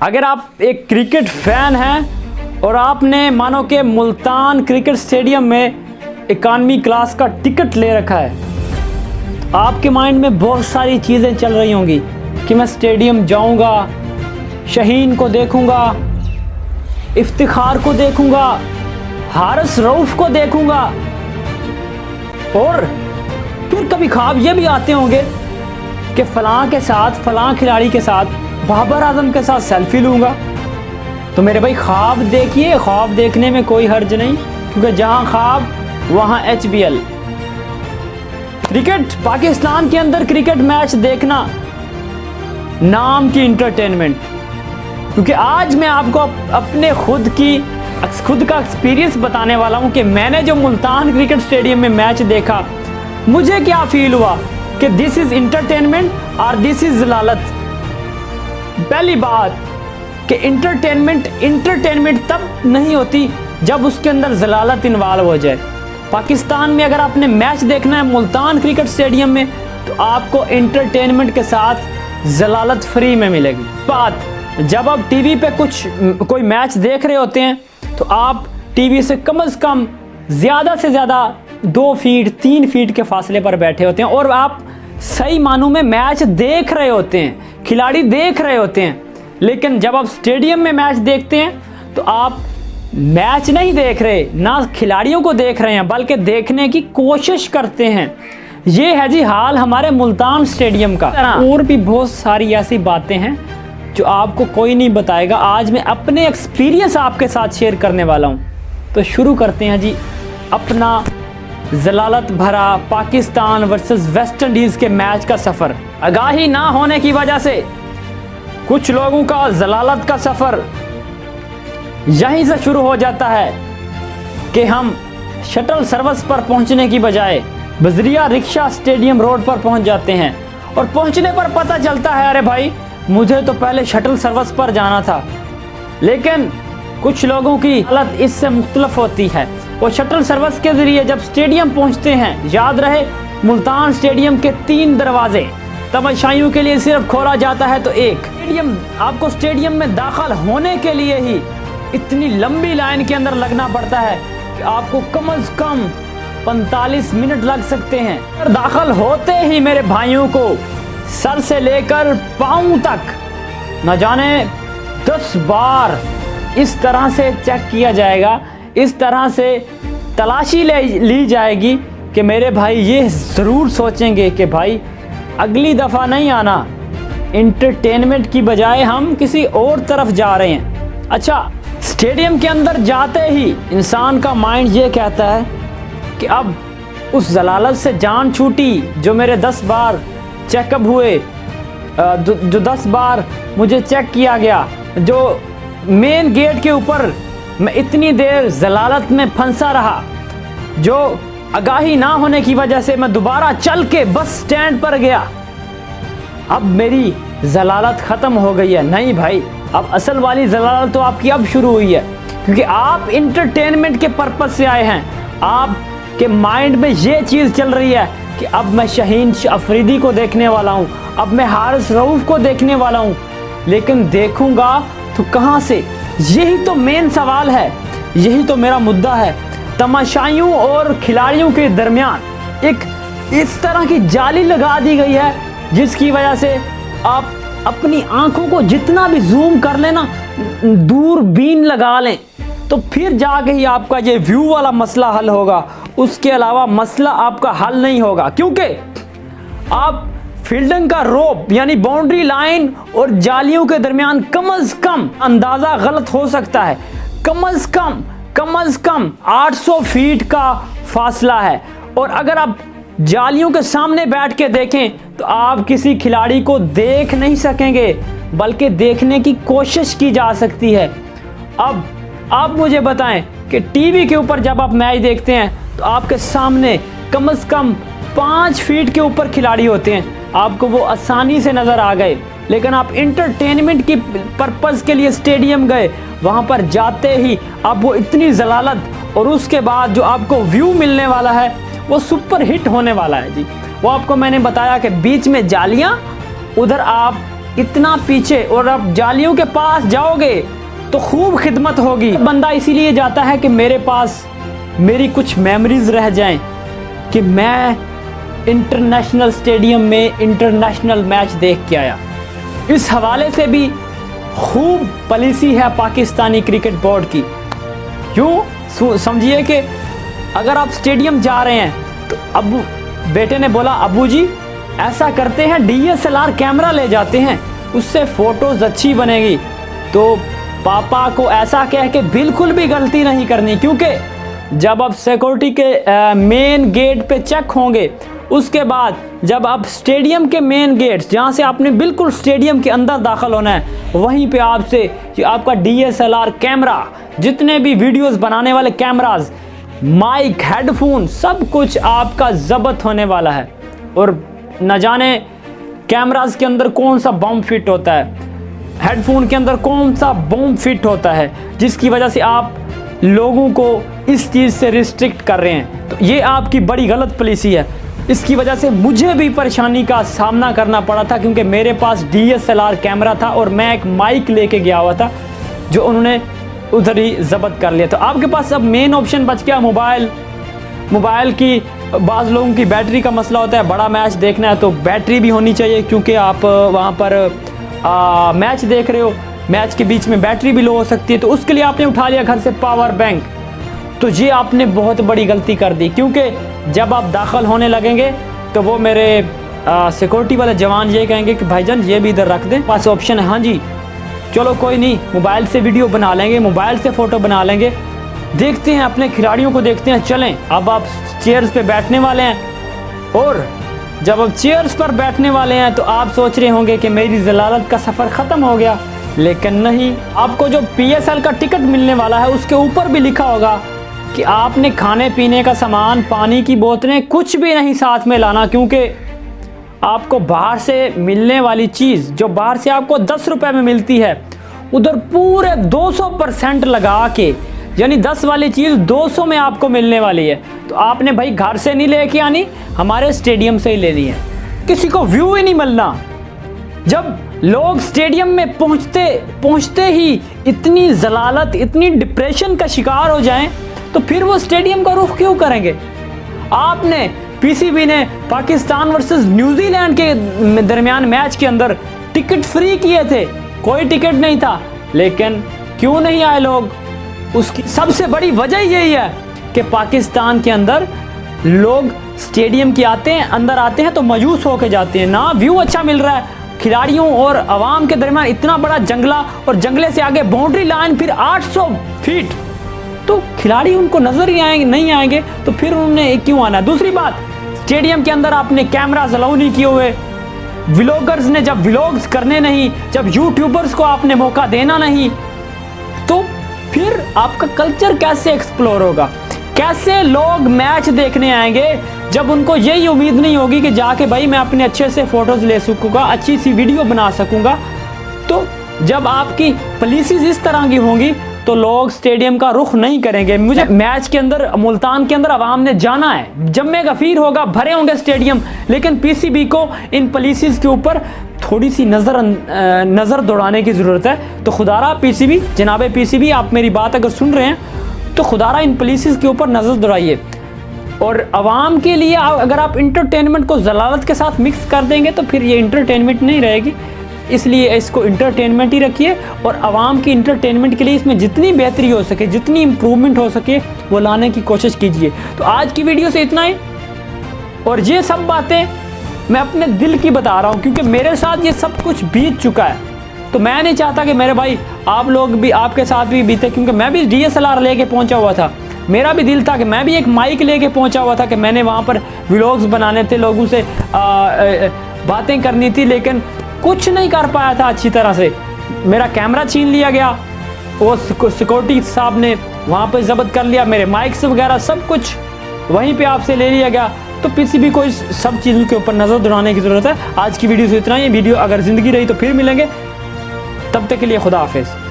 अगर आप एक क्रिकेट फैन हैं और आपने मानो कि मुल्तान क्रिकेट स्टेडियम में इकॉनमी क्लास का टिकट ले रखा है, तो आपके माइंड में बहुत सारी चीज़ें चल रही होंगी कि मैं स्टेडियम जाऊंगा, शहीन को देखूंगा, इफ्तिखार को देखूंगा, हारिस रऊफ को देखूंगा, और फिर कभी ख्वाब ये भी आते होंगे कि फ़लाँ के साथ, फ़लाँ खिलाड़ी के साथ, बाबर आजम के साथ सेल्फी लूँगा। तो मेरे भाई ख्वाब देखिए, ख्वाब देखने में कोई हर्ज नहीं, क्योंकि जहाँ ख्वाब वहाँ HBL। क्रिकेट, पाकिस्तान के अंदर क्रिकेट मैच देखना नाम की इंटरटेनमेंट, क्योंकि आज मैं आपको अपने खुद का एक्सपीरियंस बताने वाला हूँ कि मैंने जो मुल्तान क्रिकेट स्टेडियम में मैच देखा, मुझे क्या फील हुआ कि दिस इज़ इंटरटेनमेंट और दिस इज़ ज़लालत। पहली बात कि इंटरटेनमेंट तब नहीं होती जब उसके अंदर ज़लालत इन्वॉल्व हो जाए। पाकिस्तान में अगर आपने मैच देखना है मुल्तान क्रिकेट स्टेडियम में, तो आपको इंटरटेनमेंट के साथ ज़लालत फ्री में मिलेगी। बात, जब आप टीवी पे कोई मैच देख रहे होते हैं, तो आप टीवी से कम से कम ज़्यादा से ज़्यादा 2 फीट 3 फीट के फासले पर बैठे होते हैं और आप सही मानों में मैच देख रहे होते हैं, खिलाड़ी देख रहे होते हैं। लेकिन जब आप स्टेडियम में मैच देखते हैं, तो आप मैच नहीं देख रहे, ना खिलाड़ियों को देख रहे हैं, बल्कि देखने की कोशिश करते हैं। ये है जी हाल हमारे मुल्तान स्टेडियम का। और भी बहुत सारी ऐसी बातें हैं जो आपको कोई नहीं बताएगा। आज मैं अपने एक्सपीरियंस आपके साथ शेयर करने वाला हूँ। तो शुरू करते हैं जी अपना ज़लालत भरा पाकिस्तान वर्सेस वेस्ट इंडीज़ के मैच का सफ़र। आगाही ना होने की वजह से कुछ लोगों का ज़लालत का सफ़र यहीं से शुरू हो जाता है कि हम शटल सर्विस पर पहुंचने की बजाय बजरिया रिक्शा स्टेडियम रोड पर पहुंच जाते हैं, और पहुंचने पर पता चलता है अरे भाई मुझे तो पहले शटल सर्विस पर जाना था। लेकिन कुछ लोगों की हालत इससे मुख्तलिफ होती है। वो शटल सर्विस के ज़रिए जब स्टेडियम पहुंचते हैं, याद रहे मुल्तान स्टेडियम के 3 दरवाजे तमाशाइयों के लिए सिर्फ खोला जाता है, तो एक आपको स्टेडियम में दाखिल होने के लिए ही इतनी लंबी लाइन के अंदर लगना पड़ता है कि आपको कम से कम 45 मिनट लग सकते हैं। और दाखिल होते ही मेरे भाइयों को सर से लेकर पाँव तक न जाने 10 बार इस तरह से चेक किया जाएगा, इस तरह से तलाशी ली जाएगी कि मेरे भाई ये ज़रूर सोचेंगे कि भाई अगली दफ़ा नहीं आना, इंटरटेनमेंट की बजाय हम किसी और तरफ जा रहे हैं। अच्छा, स्टेडियम के अंदर जाते ही इंसान का माइंड ये कहता है कि अब उस ज़लालत से जान छूटी जो मेरे 10 बार चेकअप हुए, जो 10 बार मुझे चेक किया गया, जो मेन गेट के ऊपर मैं इतनी देर ज़लालत में फंसा रहा, जो आगाही ना होने की वजह से मैं दोबारा चल के बस स्टैंड पर गया, अब मेरी ज़लालत ख़त्म हो गई है। नहीं भाई, अब असल वाली ज़लालत तो आपकी अब शुरू हुई है, क्योंकि आप इंटरटेनमेंट के पर्पज़ से आए हैं। आपके माइंड में ये चीज़ चल रही है कि अब मैं शहीन अफरीदी को देखने वाला हूँ, अब मैं हारिस रऊफ को देखने वाला हूँ, लेकिन देखूँगा तो कहाँ से? यही तो मेन सवाल है, यही तो मेरा मुद्दा है। तमाशाइयों और खिलाड़ियों के दरमियान एक इस तरह की जाली लगा दी गई है, जिसकी वजह से आप अपनी आंखों को जितना भी जूम कर लेना, दूरबीन लगा लें, तो फिर जाके ही आपका ये व्यू वाला मसला हल होगा। उसके अलावा मसला आपका हल नहीं होगा, क्योंकि आप फील्डिंग का रोप यानी बाउंड्री लाइन और जालियों के दरमियान कम से कम अंदाज़ा गलत हो सकता है। कम से कम 800 फीट का फासला है, और अगर आप जालियों के सामने बैठ के देखें तो आप किसी खिलाड़ी को देख नहीं सकेंगे, बल्कि देखने की कोशिश की जा सकती है। अब आप मुझे बताएं कि टीवी के ऊपर जब आप मैच देखते हैं तो आपके सामने कम से कम 5 फीट के ऊपर खिलाड़ी होते हैं, आपको वो आसानी से नज़र आ गए। लेकिन आप इंटरटेनमेंट की पर्पज़ के लिए स्टेडियम गए, वहाँ पर जाते ही आप वो इतनी ज़लालत और उसके बाद जो आपको व्यू मिलने वाला है वो सुपर हिट होने वाला है जी। वो आपको मैंने बताया कि बीच में जालियाँ, उधर आप इतना पीछे और आप जालियों के पास जाओगे तो खूब खिदमत होगी। बंदा इसीलिए जाता है कि मेरे पास मेरी कुछ मेमोरीज रह जाएं कि मैं इंटरनेशनल स्टेडियम में इंटरनेशनल मैच देख के आया। इस हवाले से भी खूब पॉलिसी है पाकिस्तानी क्रिकेट बोर्ड की। क्यों? समझिए कि अगर आप स्टेडियम जा रहे हैं तो अब बेटे ने बोला अबू जी ऐसा करते हैं DSLR कैमरा ले जाते हैं, उससे फ़ोटोज़ अच्छी बनेगी। तो पापा को ऐसा कह के बिल्कुल भी गलती नहीं करनी, क्योंकि जब आप सिक्योरिटी के मेन गेट पे चेक होंगे, उसके बाद जब आप स्टेडियम के मेन गेट्स जहाँ से आपने बिल्कुल स्टेडियम के अंदर दाखिल होना है, वहीं पे आपसे आपका DSLR कैमरा, जितने भी वीडियोस बनाने वाले कैमराज, माइक, हेडफोन, सब कुछ आपका ज़ब्त होने वाला है। और न जाने कैमराज के अंदर कौन सा बम फिट होता है, हेडफोन के अंदर कौन सा बम फिट होता है, जिसकी वजह से आप लोगों को इस चीज़ से रिस्ट्रिक्ट कर रहे हैं। तो ये आपकी बड़ी गलत पॉलिसी है। इसकी वजह से मुझे भी परेशानी का सामना करना पड़ा था, क्योंकि मेरे पास DSLR कैमरा था और मैं एक माइक लेके गया हुआ था जो उन्होंने उधर ही ज़ब्त कर लिया। तो आपके पास अब मेन ऑप्शन बच गया मोबाइल की। बाज़ लोगों की बैटरी का मसला होता है, बड़ा मैच देखना है तो बैटरी भी होनी चाहिए, क्योंकि आप वहाँ पर मैच देख रहे हो, मैच के बीच में बैटरी भी लो हो सकती है। तो उसके लिए आपने उठा लिया घर से पावर बैंक। तो ये आपने बहुत बड़ी गलती कर दी, क्योंकि जब आप दाखिल होने लगेंगे तो वो मेरे सिक्योरिटी वाले जवान ये कहेंगे कि भाईजान ये भी इधर रख दें, पास ऑप्शन है। हाँ जी चलो कोई नहीं, मोबाइल से वीडियो बना लेंगे, मोबाइल से फ़ोटो बना लेंगे, देखते हैं अपने खिलाड़ियों को देखते हैं। चलें अब आप चेयर्स पे बैठने वाले हैं, और जब आप चेयर्स पर बैठने वाले हैं तो आप सोच रहे होंगे कि मेरी ज़लालत का सफ़र ख़त्म हो गया, लेकिन नहीं। आपको जो PSL का टिकट मिलने वाला है उसके ऊपर भी लिखा होगा कि आपने खाने पीने का सामान, पानी की बोतलें कुछ भी नहीं साथ में लाना, क्योंकि आपको बाहर से मिलने वाली चीज़ जो बाहर से आपको 10 रुपए में मिलती है, उधर पूरे 200% लगा के, यानी 10 वाली चीज़ 200 में आपको मिलने वाली है। तो आपने भाई घर से नहीं लेके आनी, हमारे स्टेडियम से ही लेनी है। किसी को व्यू ही नहीं मिलना। जब लोग स्टेडियम में पहुंचते ही इतनी जलालत, इतनी डिप्रेशन का शिकार हो जाएं, तो फिर वो स्टेडियम का रुख क्यों करेंगे? आपने PCB ने पाकिस्तान वर्सेस न्यूजीलैंड के दरमियान मैच के अंदर टिकट फ्री किए थे, कोई टिकट नहीं था, लेकिन क्यों नहीं आए लोग? उसकी सबसे बड़ी वजह यही है कि पाकिस्तान के अंदर लोग स्टेडियम के अंदर आते हैं तो मायूस होकर जाते हैं। ना व्यू अच्छा मिल रहा है, खिलाड़ियों और आवाम के दरमियान इतना बड़ा जंगला, और जंगले से आगे बाउंड्री लाइन फिर 800 फीट, तो खिलाड़ी उनको नजर ही नहीं आएंगे, तो फिर उन्होंने क्यों आना? दूसरी बात, स्टेडियम के अंदर आपने कैमरा अलाउ नहीं किए हुए, व्लॉगर्स ने जब व्लॉग्स करने नहीं, जब यूट्यूबर्स को आपने मौका देना नहीं, तो फिर आपका कल्चर कैसे एक्सप्लोर होगा? कैसे लोग मैच देखने आएंगे जब उनको यही उम्मीद नहीं होगी कि जाके भाई मैं अपने अच्छे से फोटोज ले सकूंगा, अच्छी सी वीडियो बना सकूंगा? तो जब आपकी पॉलिसीज इस तरह की होंगी तो लोग स्टेडियम का रुख नहीं करेंगे। मुझे मैच के अंदर, मुल्तान के अंदर आवाम ने जाना है, जम्मे गफीर होगा, भरे होंगे स्टेडियम, लेकिन PCB को इन पॉलिसीज के ऊपर थोड़ी सी नज़र दौड़ाने की ज़रूरत है। तो खुदारा PCB, जनाब PCB, आप मेरी बात अगर सुन रहे हैं तो खुदारा इन पॉलिसीज के ऊपर नज़र दौड़ाइए। और आवाम के लिए अगर आप इंटरटेनमेंट को जलालत के साथ मिक्स कर देंगे तो फिर ये इंटरटेनमेंट नहीं रहेगी। इसलिए इसको इंटरटेनमेंट ही रखिए, और आवाम की इंटरटेनमेंट के लिए इसमें जितनी बेहतरी हो सके, जितनी इम्प्रूवमेंट हो सके, वो लाने की कोशिश कीजिए। तो आज की वीडियो से इतना ही, और ये सब बातें मैं अपने दिल की बता रहा हूँ, क्योंकि मेरे साथ ये सब कुछ बीत चुका है। तो मैं नहीं चाहता कि मेरे भाई आप लोग भी, आपके साथ भी बीते, क्योंकि मैं भी DSLR लेके पहुँचा हुआ था। मेरा भी दिल था कि मैं भी एक माइक लेके पहुँचा हुआ था कि मैंने वहाँ पर व्लॉग्स बनाने थे, लोगों से बातें करनी थी, लेकिन कुछ नहीं कर पाया था अच्छी तरह से। मेरा कैमरा छीन लिया गया, वो सिक्योरिटी साहब ने वहाँ पर ज़ब्त कर लिया, मेरे माइक्स वगैरह सब कुछ वहीं पे आपसे ले लिया गया। तो PCB को इस सब चीज़ों के ऊपर नज़र दौड़ाने की ज़रूरत है। आज की वीडियो से इतना ही। वीडियो अगर ज़िंदगी रही तो फिर मिलेंगे, तब तक के लिए खुदा हाफिज़।